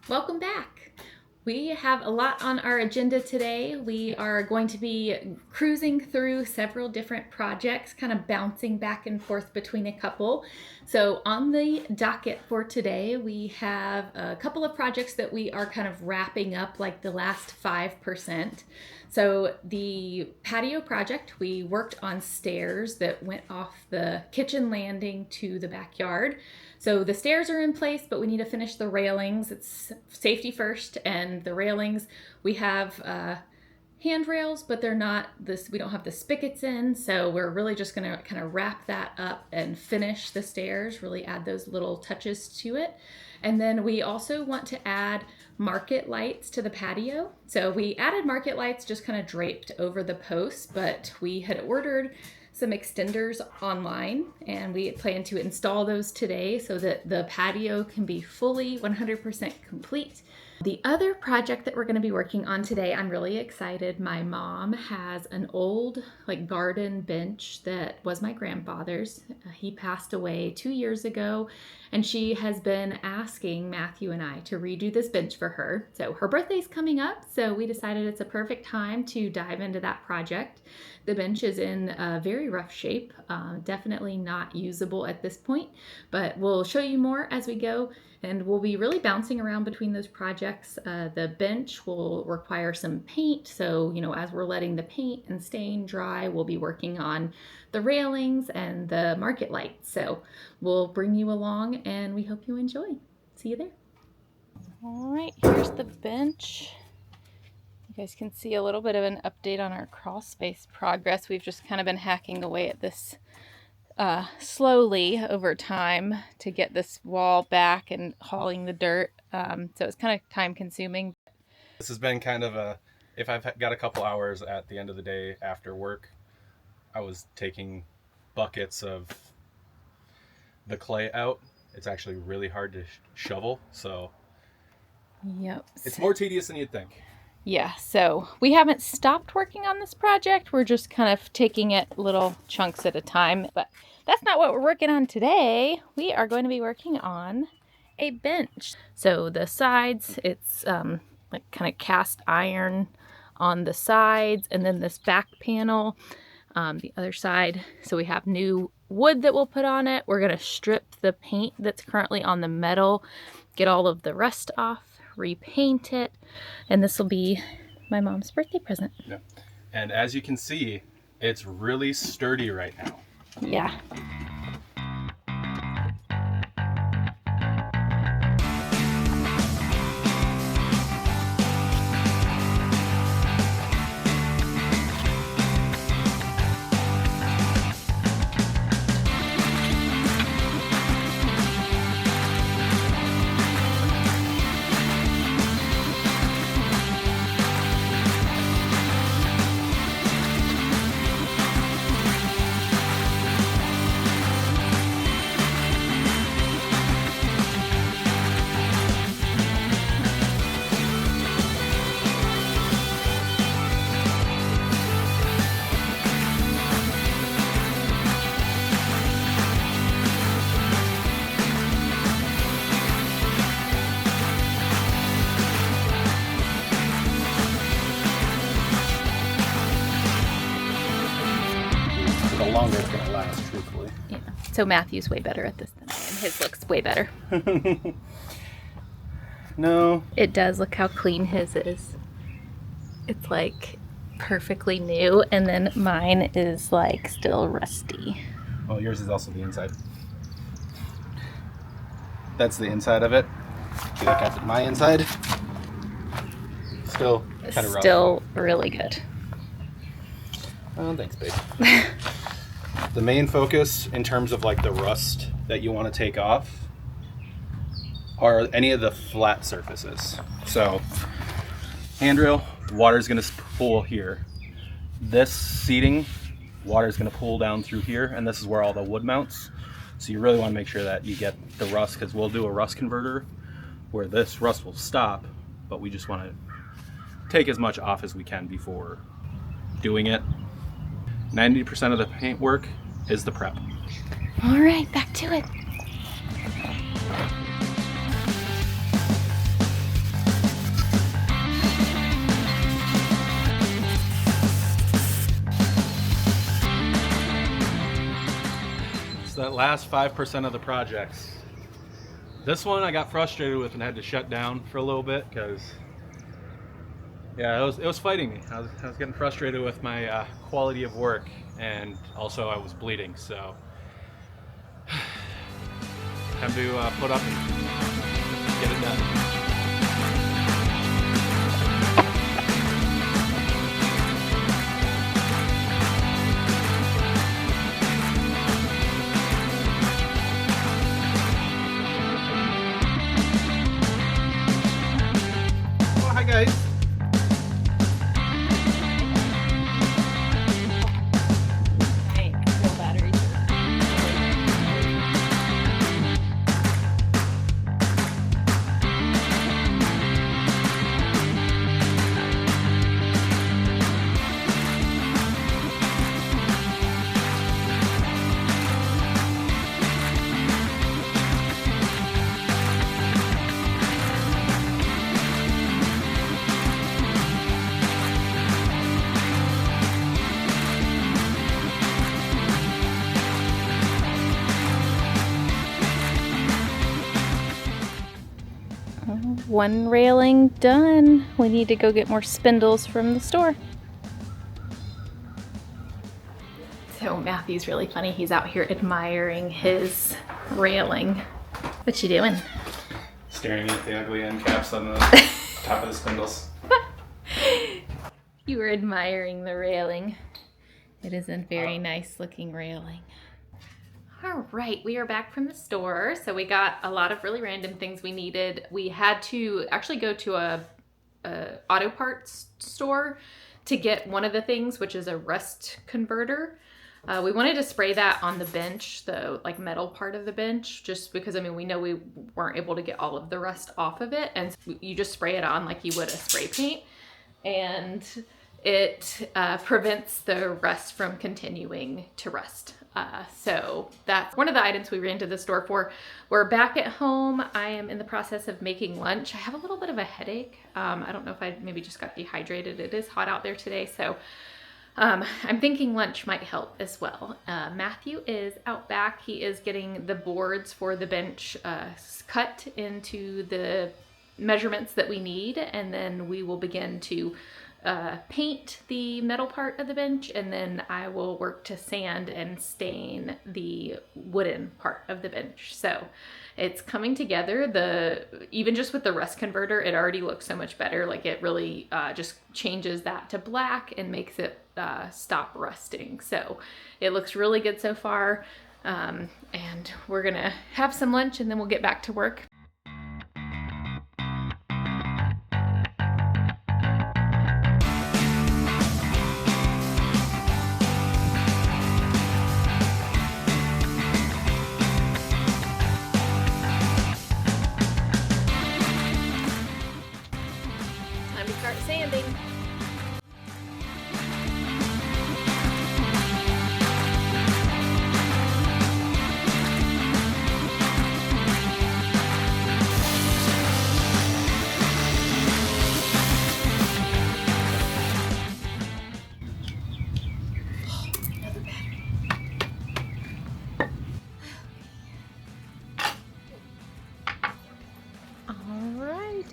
Welcome back. We have a lot on our agenda today. We are going to be cruising through several different projects, kind of bouncing back and forth between a couple. So on the docket for today, we have a couple of projects that we are kind of wrapping up, like the last 5%. So the patio project, we worked on stairs that went off the kitchen landing to the backyard. So the stairs are in place, but we need to finish the railings. It's safety first, and the railings, we have handrails, but they're not this, we don't have the spigots in. So we're really just gonna kind of wrap that up and finish the stairs, really add those little touches to it. And then we also want to add market lights to the patio. So we added market lights just kind of draped over the posts, but we had ordered some extenders online, and we plan to install those today so that the patio can be fully 100% complete. The other project that we're going to be working on today, I'm really excited. My mom has an old garden bench that was my grandfather's. He passed away 2 years ago, and she has been asking Matthew and I to redo this bench for her. So her birthday's coming up, so we decided it's a perfect time to dive into that project. The bench is in very rough shape, definitely not usable at this point, but we'll show you more as we go, and we'll be really bouncing around between those projects. The bench will require some paint, so as we're letting the paint and stain dry, we'll be working on the railings and the market lights. So we'll bring you along, and we hope you enjoy. See you there. All right, here's the bench. You guys can see a little bit of an update on our crawl space progress. We've just kind of been hacking away at this slowly over time to get this wall back and hauling the dirt. So it's kind of time consuming. This has been kind of if I've got a couple hours at the end of the day after work, I was taking buckets of the clay out. It's actually really hard to shovel, so yep, it's more tedious than you'd think. Yeah, so we haven't stopped working on this project. We're just kind of taking it little chunks at a time. But that's not what we're working on today. We are going to be working on a bench. So the sides, it's kind of cast iron on the sides, and then this back panel, the other side. So we have new wood that we'll put on it. We're going to strip the paint that's currently on the metal, get all of the rust off, repaint it, and this will be my mom's birthday present. Yeah. And as you can see, it's really sturdy right now. Yeah. The longer it's gonna last, truthfully. Yeah. So Matthew's way better at this than I am. His looks way better. No. It does. Look how clean his is. It's like perfectly new, and then mine is like still rusty. Well, yours is also the inside. That's the inside of it. If you look at my inside, still kind of rough. Still really good. Oh, thanks, babe. The main focus in terms of like the rust that you want to take off are any of the flat surfaces. So handrail, water's going to pool here. This seating, water's going to pool down through here, and this is where all the wood mounts. So you really want to make sure that you get the rust, because we'll do a rust converter where this rust will stop, but we just want to take as much off as we can before doing it. 90% of the paint work is the prep. All right, back to it. last 5% of the projects. This one I got frustrated with and had to shut down for a little bit because, yeah, it was fighting me. I was getting frustrated with my quality of work, and also I was bleeding, so time to put up and get it done. Oh, hi guys. One railing done. We need to go get more spindles from the store. So Matthew's really funny. He's out here admiring his railing. What you doing? Staring at the ugly end caps on the top of the spindles. You were admiring the railing. It is a very nice looking railing. All right, we are back from the store. So we got a lot of really random things we needed. We had to actually go to a auto parts store to get one of the things, which is a rust converter. We wanted to spray that on the bench, the like metal part of the bench, just because, I mean, we know we weren't able to get all of the rust off of it. And so you just spray it on like you would a spray paint. And it prevents the rust from continuing to rust. So that's one of the items we ran to the store for. We're back at home. I am in the process of making lunch. I have a little bit of a headache. I don't know if I maybe just got dehydrated. It is hot out there today. So I'm thinking lunch might help as well. Matthew is out back. He is getting the boards for the bench cut into the measurements that we need. And then we will begin to paint the metal part of the bench, and then I will work to sand and stain the wooden part of the bench. So it's coming together. Even just with the rust converter, it already looks so much better. Like it really just changes that to black and makes it stop rusting. So it looks really good so far. And we're gonna have some lunch and then we'll get back to work. Start sanding. Another battery.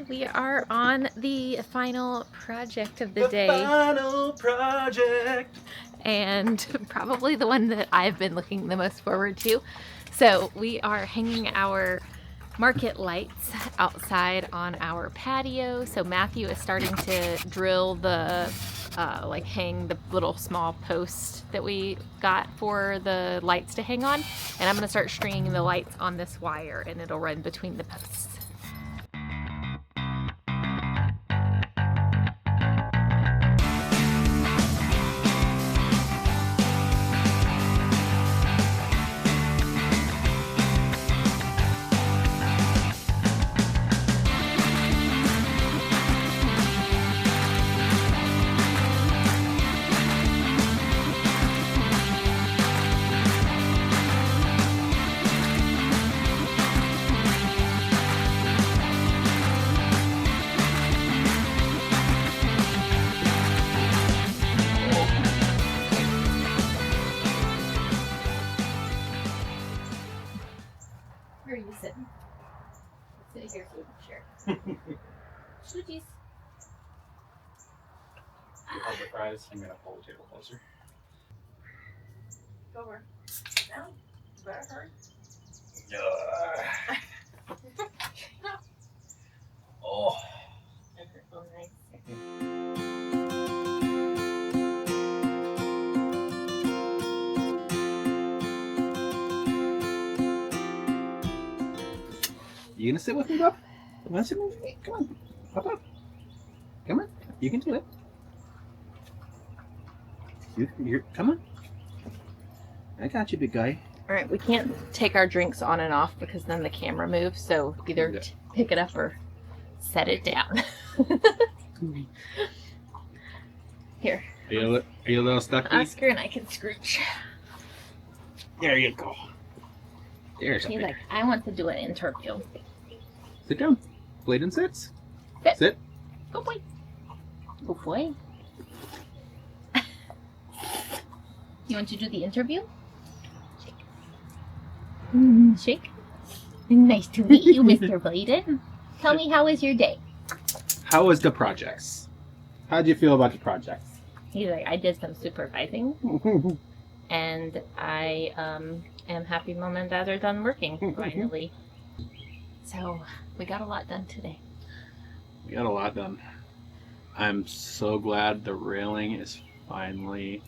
We are on the final project of the day. Final project. And probably the one that I've been looking the most forward to. So we are hanging our market lights outside on our patio. So Matthew is starting to drill the, hang the little small post that we got for the lights to hang on. And I'm gonna start stringing the lights on this wire and it'll run between the posts. Switchies. You hold the fries. I'm gonna pull the table closer. Go over. Down. You better hurry. Oh. Oh, nice. You gonna sit with me, bub? You wanna sit with me? Come on. Hop up. Come on. You can do it. You're, come on. I got you, big guy. All right, we can't take our drinks on and off because then the camera moves. So either pick it up or set it down. Here. Are you a little stucky? Oscar and I can scooch. There you go. There's He's like, I want to do an interview. Sit down. Bladen sits. Sit. Sit. Go boy. Go boy. You want to do the interview? Shake. Shake. Nice to meet you, Mr. Bladen. Tell me, how was your day? How was the projects? How did you feel about the projects? He's like, I did some supervising, and I am happy mom and dad are done working, finally. So, we got a lot done today. We got a lot done. I'm so glad the railing is finally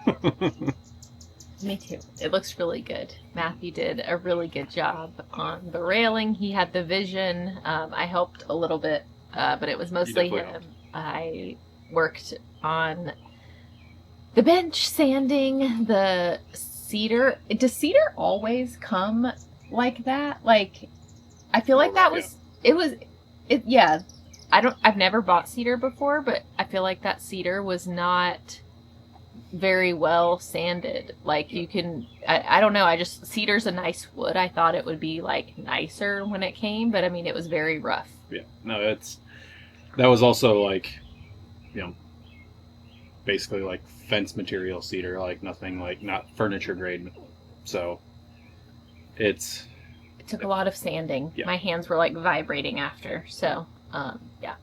done. Me too. It looks really good. Matthew did a really good job on the railing. He had the vision. I helped a little bit, but it was mostly him. helped. I worked on the bench, sanding, the cedar. Does cedar always come like that? Like, I feel like that was, yeah. I've never bought cedar before, but I feel like that cedar was not very well sanded. Like, you can, I don't know, cedar's a nice wood. I thought it would be like nicer when it came, but I mean, it was very rough. Yeah, no, that was also like, basically like fence material cedar, like nothing, like not furniture grade. So it took a lot of sanding. Yeah. My hands were like vibrating after. So, yeah.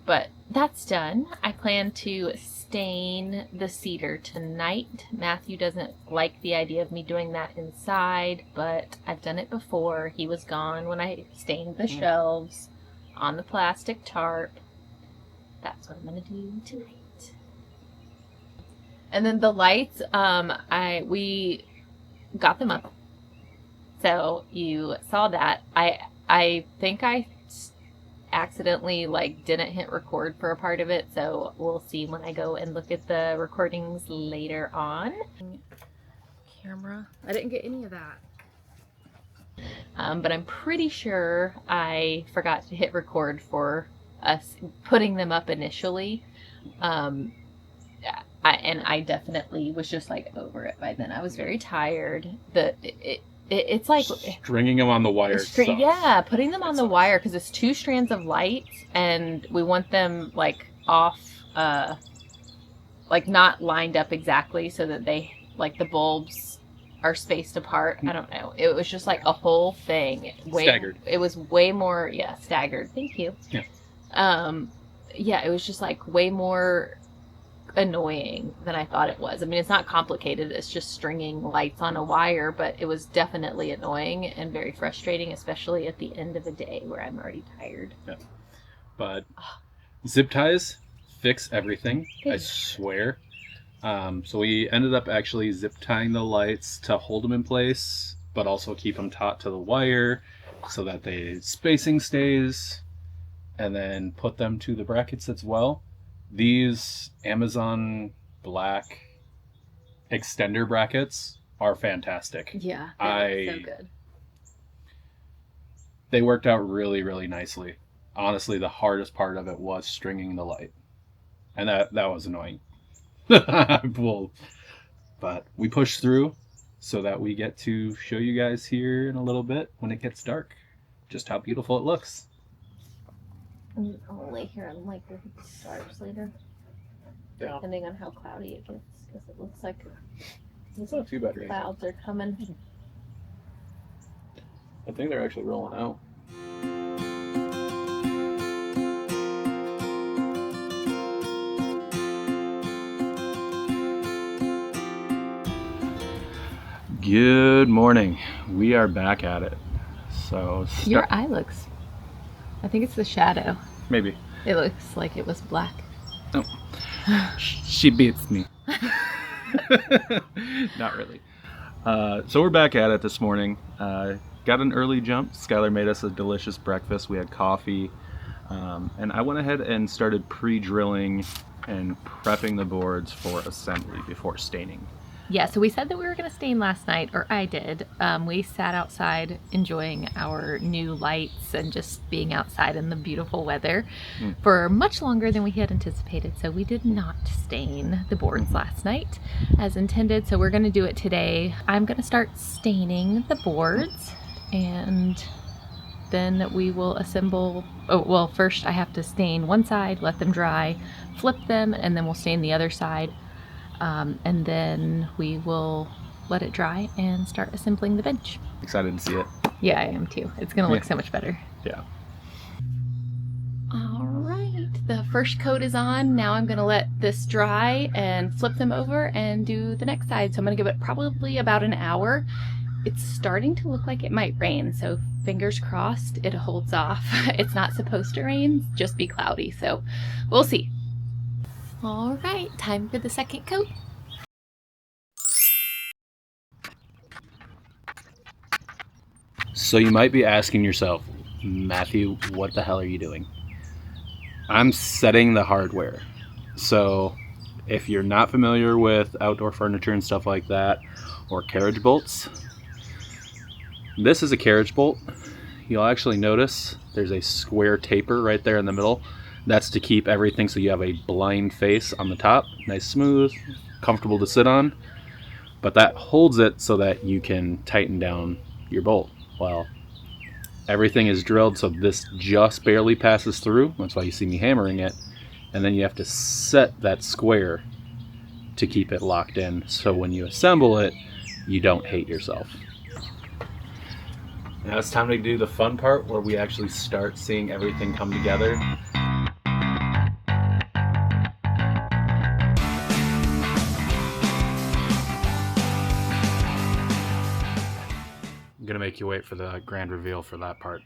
But that's done. I plan to stain the cedar tonight. Matthew doesn't like the idea of me doing that inside, but I've done it before. He was gone when I stained the shelves on the plastic tarp. That's what I'm going to do tonight. And then the lights, we got them up. So you saw that. I think I accidentally didn't hit record for a part of it, so we'll see when I go and look at the recordings later on. Camera. I didn't get any of that. But I'm pretty sure I forgot to hit record for us putting them up initially. I definitely was just over it by then. I was very tired. It's like stringing them on the wire. Yeah, putting them on the wire because it's 2 strands of lights, and we want them off, not lined up exactly so that they the bulbs are spaced apart. I don't know. It was just a whole thing. Staggered. It was way more, staggered. Thank you. Yeah. Yeah, it was just way more annoying than I thought it was. I mean, it's not complicated. It's just stringing lights on a wire, but it was definitely annoying and very frustrating, especially at the end of the day where I'm already tired. Yeah. But zip ties fix everything. I swear. So we ended up actually zip tying the lights to hold them in place, but also keep them taut to the wire so that the spacing stays, and then put them to the brackets as well. These Amazon black extender brackets are fantastic. Yeah, they look so good. They worked out really, really nicely. Honestly, the hardest part of it was stringing the light. And that was annoying. Well, but we pushed through so that we get to show you guys here in a little bit when it gets dark just how beautiful it looks. I'll lay here and look at the stars later. Yeah. Depending on how cloudy it gets, because it looks like it's not too bad right clouds are coming. I think they're actually rolling out. Good morning. We are back at it. So Your eye looks, I think it's the shadow. maybe. It looks like it was black. Oh. She beats me. Not really. So we're back at it this morning. Got an early jump. Skylar made us a delicious breakfast. We had coffee. And I went ahead and started pre-drilling and prepping the boards for assembly before staining. Yeah, so we said that we were going to stain last night, or I did. We sat outside enjoying our new lights and just being outside in the beautiful weather for much longer than we had anticipated. So we did not stain the boards last night as intended. So we're going to do it today. I'm going to start staining the boards, and then we will assemble. Oh, well, first I have to stain one side, let them dry, flip them, and then we'll stain the other side. And then we will let it dry and start assembling the bench. Excited to see it. Yeah, I am too. It's gonna look so much better. Yeah. All right, the first coat is on. Now I'm gonna let this dry and flip them over and do the next side. So I'm gonna give it probably about an hour. It's starting to look like it might rain, so fingers crossed it holds off. It's not supposed to rain, just be cloudy, so we'll see. All right, time for the second coat. So you might be asking yourself, Matthew, what the hell are you doing? I'm setting the hardware. So if you're not familiar with outdoor furniture and stuff like that, or carriage bolts, this is a carriage bolt. You'll actually notice there's a square taper right there in the middle. That's to keep everything so you have a blind face on the top, nice, smooth, comfortable to sit on. But that holds it so that you can tighten down your bolt. Well, everything is drilled so this just barely passes through. That's why you see me hammering it. And then you have to set that square to keep it locked in, so when you assemble it, you don't hate yourself. Now it's time to do the fun part where we actually start seeing everything come together. I'm gonna make you wait for the grand reveal for that part.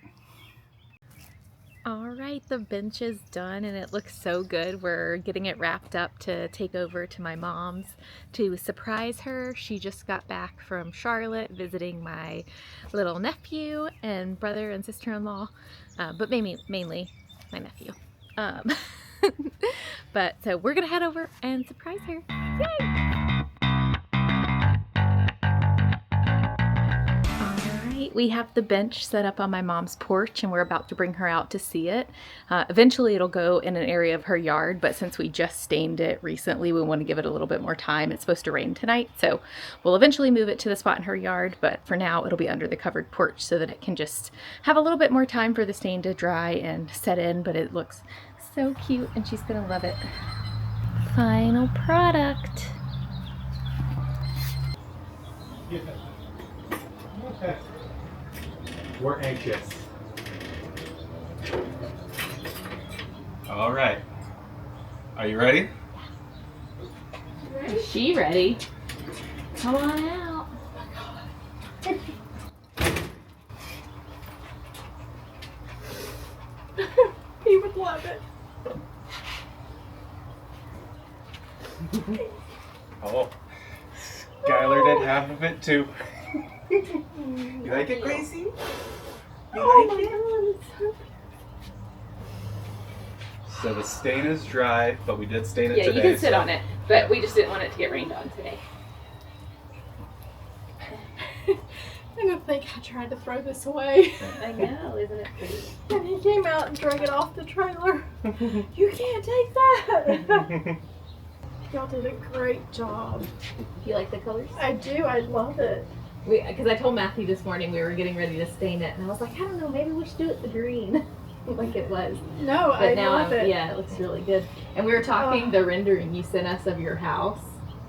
All right, the bench is done and it looks so good. We're getting it wrapped up to take over to my mom's to surprise her. She just got back from Charlotte visiting my little nephew and brother and sister-in-law, but mainly my nephew. But so we're gonna head over and surprise her. Yay! We have the bench set up on my mom's porch and we're about to bring her out to see it. Eventually it'll go in an area of her yard, but since we just stained it recently, we want to give it a little bit more time. It's supposed to rain tonight, so we'll eventually move it to the spot in her yard, but for now it'll be under the covered porch so that it can just have a little bit more time for the stain to dry and set in, but it looks so cute and she's gonna love it. Final product. Okay. We're anxious. All right. Are you ready? Is she ready? Come on out. He would love it. Oh, Skylar did half of it too. You like it, Gracie? You like it? So the stain is dry, but we did stain it today. Yeah, you can sit on it, but we just didn't want it to get rained on today. I'm gonna think I tried to throw this away. I know, isn't it pretty? And he came out and drug it off the trailer. You can't take that. Y'all did a great job. You like the colors? I do. I love it. Because I told Matthew this morning we were getting ready to stain it, and I was like, I don't know, maybe we should do it the green, like it was. No, But I now love it. Yeah, it looks really good. And we were talking the rendering you sent us of your house.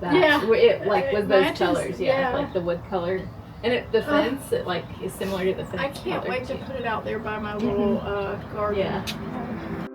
That Yeah. it like was It those matches, colors, yeah. like the wood color. And the fence, it like is similar to the fence. I can't wait to put it out there by my little garden. Yeah.